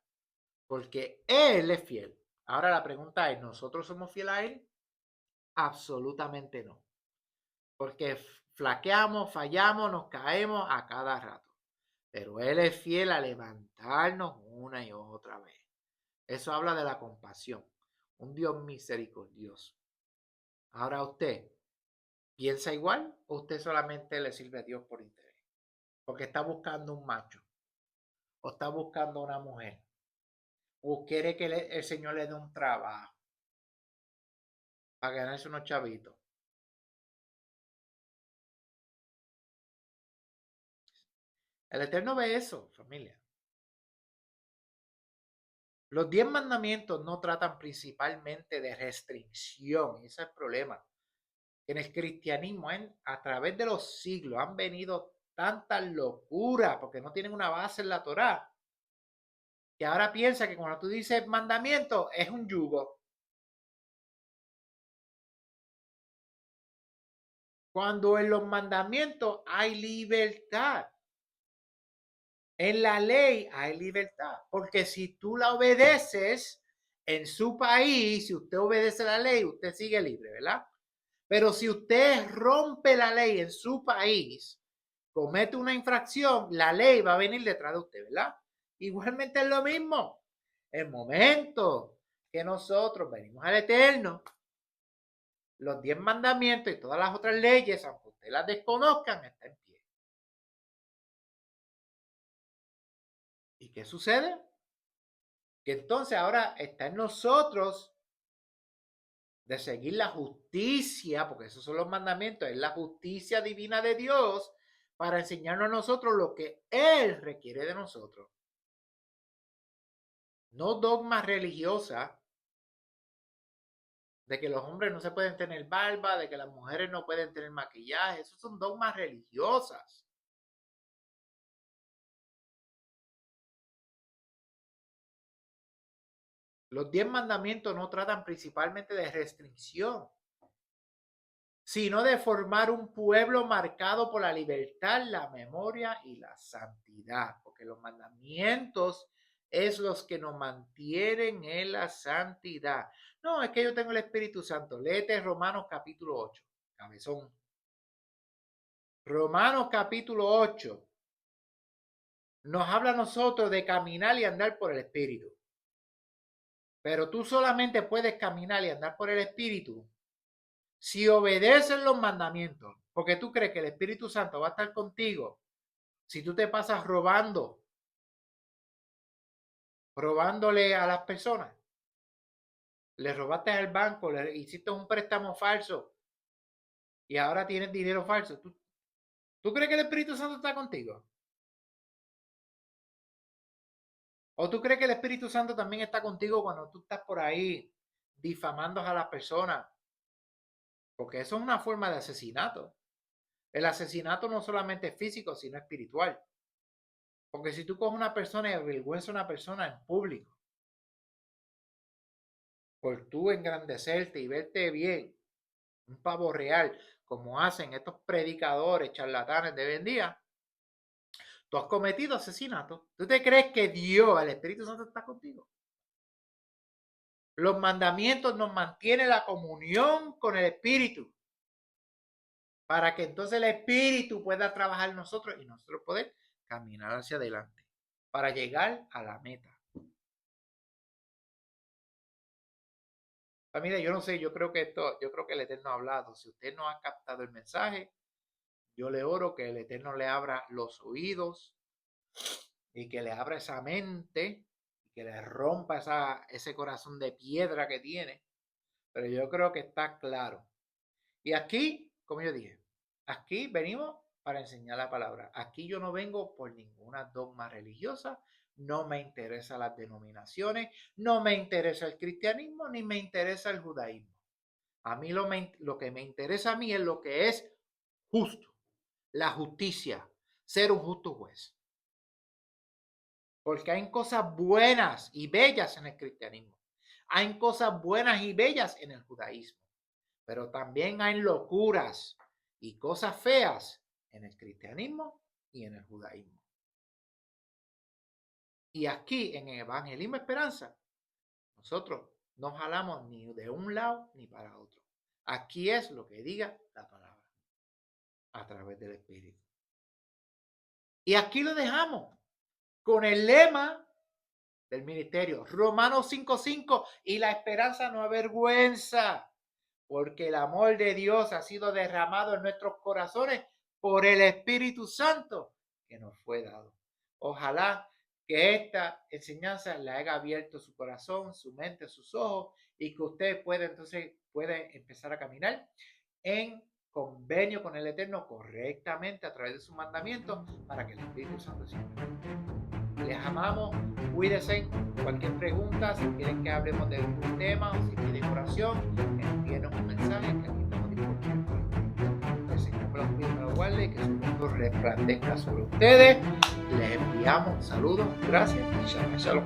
Porque Él es fiel. Ahora la pregunta es, ¿nosotros somos fieles a Él? Absolutamente no. Porque flaqueamos, fallamos, nos caemos a cada rato. Pero Él es fiel a levantarnos una y otra vez. Eso habla de la compasión. Un Dios misericordioso. Ahora usted, ¿piensa igual o usted solamente le sirve a Dios por interés? Porque está buscando un macho o está buscando una mujer o quiere que el Señor le dé un trabajo para ganarse unos chavitos. El Eterno ve eso, familia. Los 10 mandamientos no tratan principalmente de restricción, ese es el problema. En el cristianismo, a través de los siglos, han venido tantas locuras porque no tienen una base en la Torá, que ahora piensa que cuando tú dices mandamiento es un yugo. Cuando en los mandamientos hay libertad. En la ley hay libertad, porque si tú la obedeces en su país, si usted obedece la ley, usted sigue libre, ¿verdad? Pero si usted rompe la ley en su país, comete una infracción, la ley va a venir detrás de usted, ¿verdad? Igualmente es lo mismo. El momento que nosotros venimos al Eterno, los 10 mandamientos y todas las otras leyes, aunque usted las desconozcan, están en pie. ¿Y qué sucede? Que entonces ahora está en nosotros de seguir la justicia, porque esos son los mandamientos, es la justicia divina de Dios para enseñarnos a nosotros lo que Él requiere de nosotros. No dogmas religiosas de que los hombres no se pueden tener barba, de que las mujeres no pueden tener maquillaje, esos son dogmas religiosas. Los 10 mandamientos no tratan principalmente de restricción, sino de formar un pueblo marcado por la libertad, la memoria y la santidad, porque los mandamientos es los que nos mantienen en la santidad. No, es que yo tengo el Espíritu Santo. Léete Romanos capítulo 8, cabezón. Romanos capítulo 8 nos habla a nosotros de caminar y andar por el Espíritu. Pero tú solamente puedes caminar y andar por el Espíritu si obedeces los mandamientos. Porque tú crees que el Espíritu Santo va a estar contigo si tú te pasas robándole a las personas. Le robaste al banco, le hiciste un préstamo falso y ahora tienes dinero falso. ¿Tú crees que el Espíritu Santo está contigo? ¿O tú crees que el Espíritu Santo también está contigo cuando tú estás por ahí difamando a las personas? Porque eso es una forma de asesinato. El asesinato no solamente es físico, sino espiritual. Porque si tú coges una persona y avergüenzas a una persona en público, por tú engrandecerte y verte bien, un pavo real, como hacen estos predicadores charlatanes de hoy en día, tú has cometido asesinato. ¿Tú te crees que Dios, el Espíritu Santo, está contigo? Los mandamientos nos mantienen la comunión con el Espíritu, para que entonces el Espíritu pueda trabajar en nosotros y nosotros poder caminar hacia adelante, para llegar a la meta. Mira, yo no sé, yo creo que el Eterno ha hablado. Si usted no ha captado el mensaje, yo le oro que el Eterno le abra los oídos y que le abra esa mente y que le rompa ese corazón de piedra que tiene. Pero yo creo que está claro. Y aquí, como yo dije, aquí venimos para enseñar la palabra. Aquí yo no vengo por ninguna dogma religiosa, no me interesan las denominaciones, no me interesa el cristianismo, ni me interesa el judaísmo. A mí lo que me interesa a mí es lo que es justo, la justicia, ser un justo juez. Porque hay cosas buenas y bellas en el cristianismo. Hay cosas buenas y bellas en el judaísmo. Pero también hay locuras y cosas feas en el cristianismo y en el judaísmo. Y aquí en el Evangelismo Esperanza, nosotros no jalamos ni de un lado ni para otro. Aquí es lo que diga la palabra a través del Espíritu. Y aquí lo dejamos con el lema del ministerio, Romanos 5:5, y la esperanza no avergüenza, porque el amor de Dios ha sido derramado en nuestros corazones por el Espíritu Santo que nos fue dado. Ojalá que esta enseñanza le haya abierto su corazón, su mente, sus ojos, y que usted puede empezar a caminar en convenio con el Eterno correctamente a través de sus mandamientos para que el Espíritu Santo siempre. Les amamos, cuídense. Cualquier pregunta, si quieren que hablemos de algún tema o si piden oración, envíenos un mensaje que aquí estamos disponibles. Que el Señor me los cuide, me los guarde y que su mundo resplandezca sobre ustedes. Les enviamos saludos, gracias y shalom.